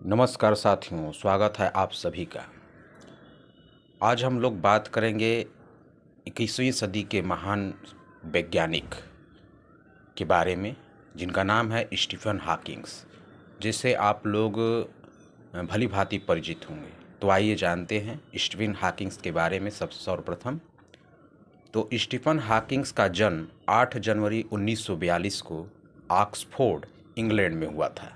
नमस्कार साथियों, स्वागत है आप सभी का। आज हम लोग बात करेंगे 21वीं सदी के महान वैज्ञानिक के बारे में, जिनका नाम है स्टीफन हॉकिंग्स, जिससे आप लोग भली भांति परिचित होंगे। तो आइए जानते हैं स्टीफन हॉकिंग्स के बारे में। सबसे सर्वप्रथम तो स्टीफन हॉकिंग्स का जन्म 8 जनवरी 1942 को ऑक्सफोर्ड, इंग्लैंड में हुआ था।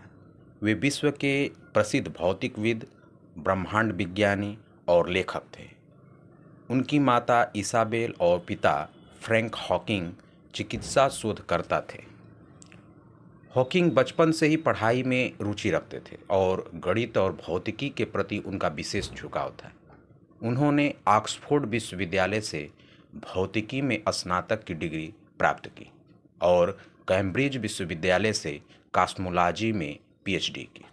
वे विश्व के प्रसिद्ध भौतिकविद, ब्रह्मांड विज्ञानी और लेखक थे। उनकी माता इसाबेल और पिता फ्रैंक हॉकिंग चिकित्सा शोधकर्ता थे। हॉकिंग बचपन से ही पढ़ाई में रुचि रखते थे और गणित और भौतिकी के प्रति उनका विशेष झुकाव था। उन्होंने ऑक्सफोर्ड विश्वविद्यालय से भौतिकी में स्नातक की डिग्री प्राप्त की और कैम्ब्रिज विश्वविद्यालय से कॉस्मोलॉजी में पीएचडी की।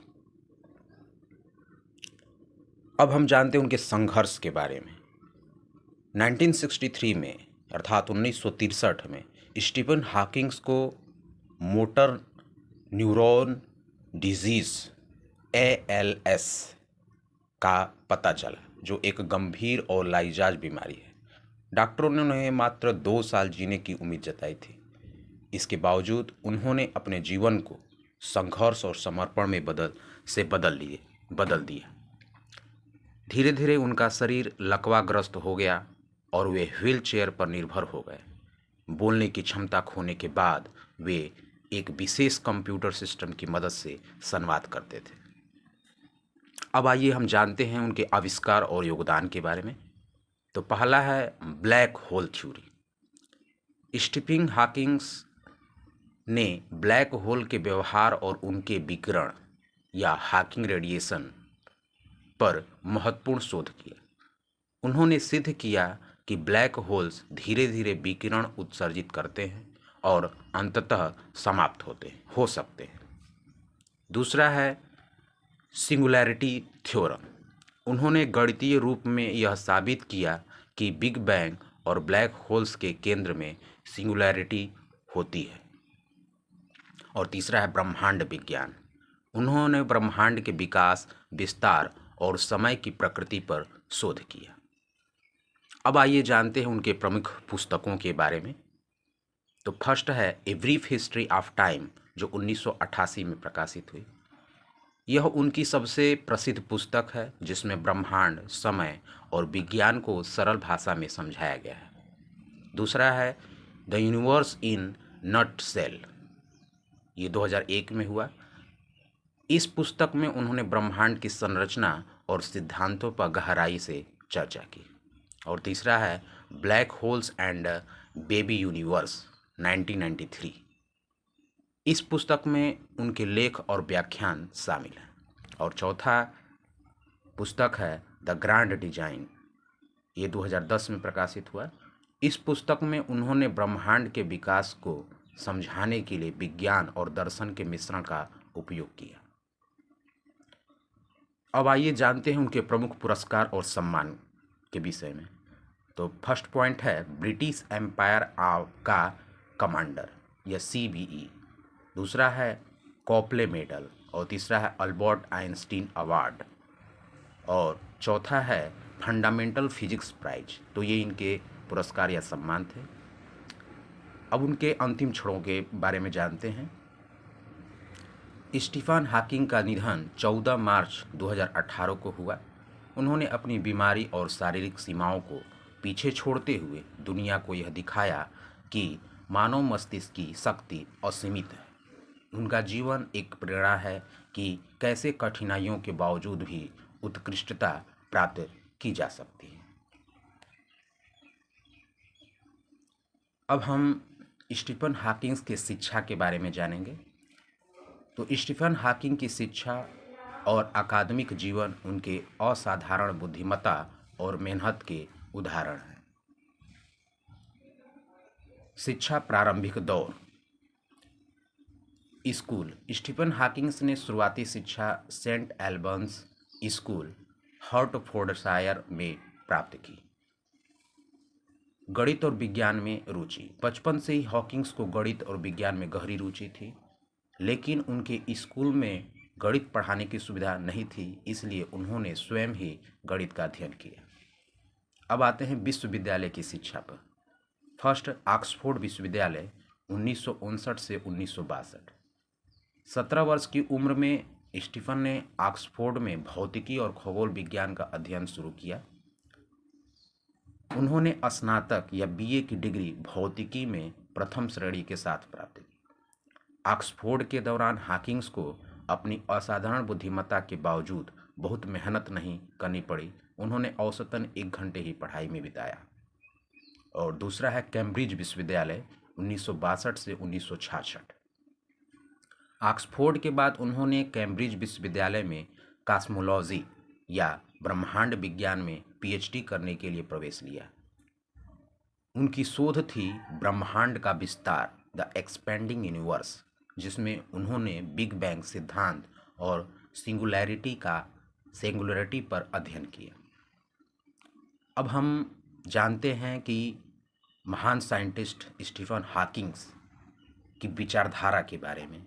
अब हम जानते हैं उनके संघर्ष के बारे में। 1963 में अर्थात 1963 में स्टीफन हॉकिंग्स को मोटर न्यूरॉन डिजीज ALS का पता चला, जो एक गंभीर और लाइलाज बीमारी है। डॉक्टरों ने उन्हें मात्र 2 साल जीने की उम्मीद जताई थी। इसके बावजूद उन्होंने अपने जीवन को संघर्ष और समर्पण में बदल दिया। धीरे धीरे उनका शरीर लकवाग्रस्त हो गया और वे व्हीलचेयर पर निर्भर हो गए। बोलने की क्षमता खोने के बाद वे एक विशेष कंप्यूटर सिस्टम की मदद से संवाद करते थे। अब आइए हम जानते हैं उनके आविष्कार और योगदान के बारे में। तो पहला है black hole theory. Stephen Hawkings ने ब्लैक होल के व्यवहार और उनके विकिरण या हॉकिंग रेडिएशन पर महत्वपूर्ण शोध किया। उन्होंने सिद्ध किया कि ब्लैक होल्स धीरे धीरे विकिरण उत्सर्जित करते हैं और अंततः समाप्त हो सकते हैं। दूसरा है सिंगुलैरिटी थ्योरम। उन्होंने गणितीय रूप में यह साबित किया कि बिग बैंग और ब्लैक होल्स के केंद्र में सिंगुलैरिटी होती है। और तीसरा है ब्रह्मांड विज्ञान। उन्होंने ब्रह्मांड के विकास, विस्तार और समय की प्रकृति पर शोध किया। अब आइए जानते हैं उनके प्रमुख पुस्तकों के बारे में। तो फर्स्ट है a brief history of time, जो 1988 में प्रकाशित हुई। यह उनकी सबसे प्रसिद्ध पुस्तक है, जिसमें ब्रह्मांड, समय और विज्ञान को सरल भाषा में समझाया गया है। दूसरा है द यूनिवर्स इन नटशेल, ये 2001 में हुआ। इस पुस्तक में उन्होंने ब्रह्मांड की संरचना और सिद्धांतों पर गहराई से चर्चा की। और तीसरा है black holes and baby universe, 1993। इस पुस्तक में उनके लेख और व्याख्यान शामिल हैं। और चौथा पुस्तक है द ग्रैंड डिजाइन, ये 2010 में प्रकाशित हुआ। इस पुस्तक में उन्होंने ब्रह्मांड के विकास को समझाने के लिए विज्ञान और दर्शन के मिश्रण का उपयोग किया। अब आइए जानते हैं उनके प्रमुख पुरस्कार और सम्मान के विषय में। तो फर्स्ट पॉइंट है ब्रिटिश एम्पायर का कमांडर या CBE। दूसरा है कॉपले मेडल। और तीसरा है अल्बर्ट आइंस्टीन अवार्ड। और चौथा है फंडामेंटल फिजिक्स प्राइज। तो ये इनके पुरस्कार या सम्मान थे। अब उनके अंतिम क्षणों के बारे में जानते हैं। स्टीफन हॉकिंग का निधन 14 मार्च 2018 को हुआ। उन्होंने अपनी बीमारी और शारीरिक सीमाओं को पीछे छोड़ते हुए दुनिया को यह दिखाया कि मानव मस्तिष्क की शक्ति असीमित है। उनका जीवन एक प्रेरणा है कि कैसे कठिनाइयों के बावजूद भी उत्कृष्टता प्राप्त की जा सकती है। अब हम स्टीफन हॉकिंग्स के शिक्षा के बारे में जानेंगे। तो स्टीफन हॉकिंग की शिक्षा और अकादमिक जीवन उनके असाधारण बुद्धिमत्ता और मेहनत के उदाहरण हैं। शिक्षा प्रारंभिक दौर। स्कूल। स्टीफन हॉकिंग्स ने शुरुआती शिक्षा सेंट एल्बन्स स्कूल, हर्टफोर्डशायर में प्राप्त की। गणित और विज्ञान में रुचि। बचपन से ही हॉकिंग्स को गणित और विज्ञान में गहरी रुचि थी, लेकिन उनके स्कूल में गणित पढ़ाने की सुविधा नहीं थी, इसलिए उन्होंने स्वयं ही गणित का अध्ययन किया। अब आते हैं विश्वविद्यालय की शिक्षा पर। फर्स्ट, ऑक्सफोर्ड विश्वविद्यालय 1959 से 1962। 17 वर्ष की उम्र में स्टीफन ने ऑक्सफोर्ड में भौतिकी और खगोल विज्ञान का अध्ययन शुरू किया। उन्होंने स्नातक या बीए की डिग्री भौतिकी में प्रथम श्रेणी के साथ प्राप्त की। ऑक्सफोर्ड के दौरान हॉकिंस को अपनी असाधारण बुद्धिमत्ता के बावजूद बहुत मेहनत नहीं करनी पड़ी। उन्होंने औसतन 1 घंटे ही पढ़ाई में बिताया। और दूसरा है कैम्ब्रिज विश्वविद्यालय 1962 से 1966। ऑक्सफोर्ड के बाद उन्होंने कैम्ब्रिज विश्वविद्यालय में कॉस्मोलॉजी या ब्रह्मांड विज्ञान में पीएचडी करने के लिए प्रवेश लिया। उनकी शोध थी ब्रह्मांड का विस्तार, द एक्सपेंडिंग यूनिवर्स, जिसमें उन्होंने बिग बैंग सिद्धांत और सिंगुलैरिटी पर अध्ययन किया। अब हम जानते हैं कि महान साइंटिस्ट स्टीफन हॉकिंग्स की विचारधारा के बारे में।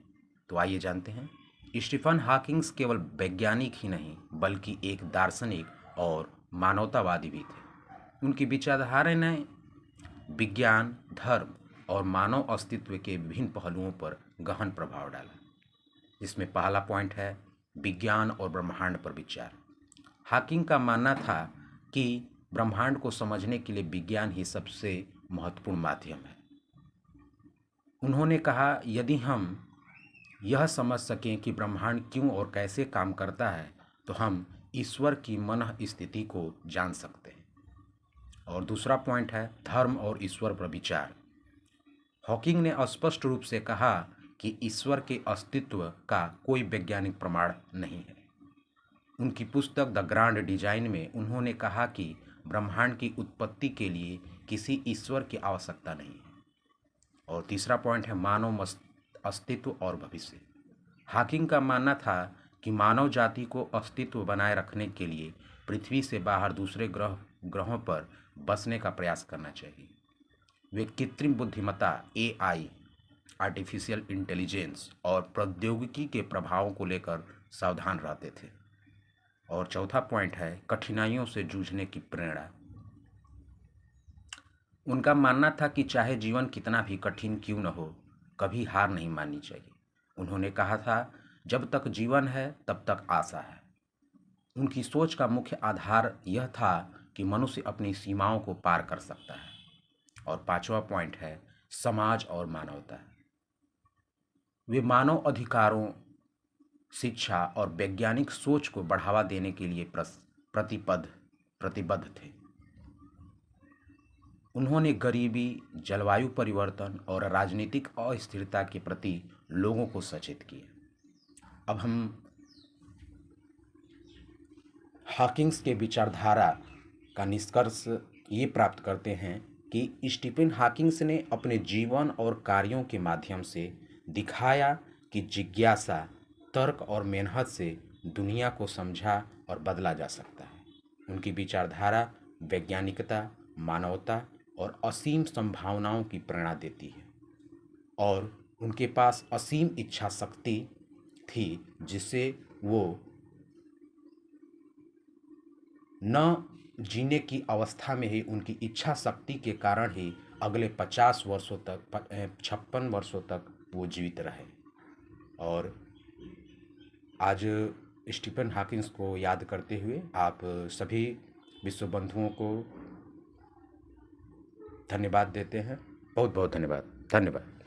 तो आइए जानते हैं। स्टीफन हॉकिंग्स केवल वैज्ञानिक ही नहीं बल्कि एक दार्शनिक और मानवतावादी भी थे। उनकी विचारधारा ने विज्ञान, धर्म और मानव अस्तित्व के विभिन्न पहलुओं पर गहन प्रभाव डाला। जिसमें पहला पॉइंट है विज्ञान और ब्रह्मांड पर विचार। हॉकिंग का मानना था कि ब्रह्मांड को समझने के लिए विज्ञान ही सबसे महत्वपूर्ण माध्यम है। उन्होंने कहा, यदि हम यह समझ सकें कि ब्रह्मांड क्यों और कैसे काम करता है तो हम ईश्वर की मन स्थिति को जान सकते हैं। और दूसरा पॉइंट है धर्म और ईश्वर पर विचार। हॉकिंग ने स्पष्ट रूप से कहा कि ईश्वर के अस्तित्व का कोई वैज्ञानिक प्रमाण नहीं है। उनकी पुस्तक द ग्रांड डिजाइन में उन्होंने कहा कि ब्रह्मांड की उत्पत्ति के लिए किसी ईश्वर की आवश्यकता नहीं है। और तीसरा पॉइंट है मानव अस्तित्व और भविष्य। हॉकिंग का मानना था कि मानव जाति को अस्तित्व बनाए रखने के लिए पृथ्वी से बाहर दूसरे ग्रहों पर बसने का प्रयास करना चाहिए। वे कृत्रिम बुद्धिमत्ता AI, आर्टिफिशियल इंटेलिजेंस और प्रौद्योगिकी के प्रभावों को लेकर सावधान रहते थे। और चौथा पॉइंट है कठिनाइयों से जूझने की प्रेरणा। उनका मानना था कि चाहे जीवन कितना भी कठिन क्यों न हो, कभी हार नहीं माननी चाहिए। उन्होंने कहा था, जब तक जीवन है तब तक आशा है। उनकी सोच का मुख्य आधार यह था कि मनुष्य अपनी सीमाओं को पार कर सकता है। और पांचवा पॉइंट है समाज और मानवता। वे मानव अधिकारों, शिक्षा और वैज्ञानिक सोच को बढ़ावा देने के लिए प्रतिबद्ध थे। उन्होंने गरीबी, जलवायु परिवर्तन और राजनीतिक अस्थिरता के प्रति लोगों को सचेत किया। अब हम हॉकिंग्स के विचारधारा का निष्कर्ष ये प्राप्त करते हैं कि स्टीफन हॉकिंग्स ने अपने जीवन और कार्यों के माध्यम से दिखाया कि जिज्ञासा, तर्क और मेहनत से दुनिया को समझा और बदला जा सकता है। उनकी विचारधारा वैज्ञानिकता, मानवता और असीम संभावनाओं की प्रेरणा देती है। और उनके पास असीम इच्छा शक्ति थी जिससे वो न जीने की अवस्था में ही उनकी इच्छा शक्ति के कारण ही अगले 50 वर्षों तक 56 वर्षों तक वो जीवित रहे। और आज स्टीफन हॉकिंग्स को याद करते हुए आप सभी विश्व बंधुओं को धन्यवाद देते हैं। बहुत बहुत धन्यवाद।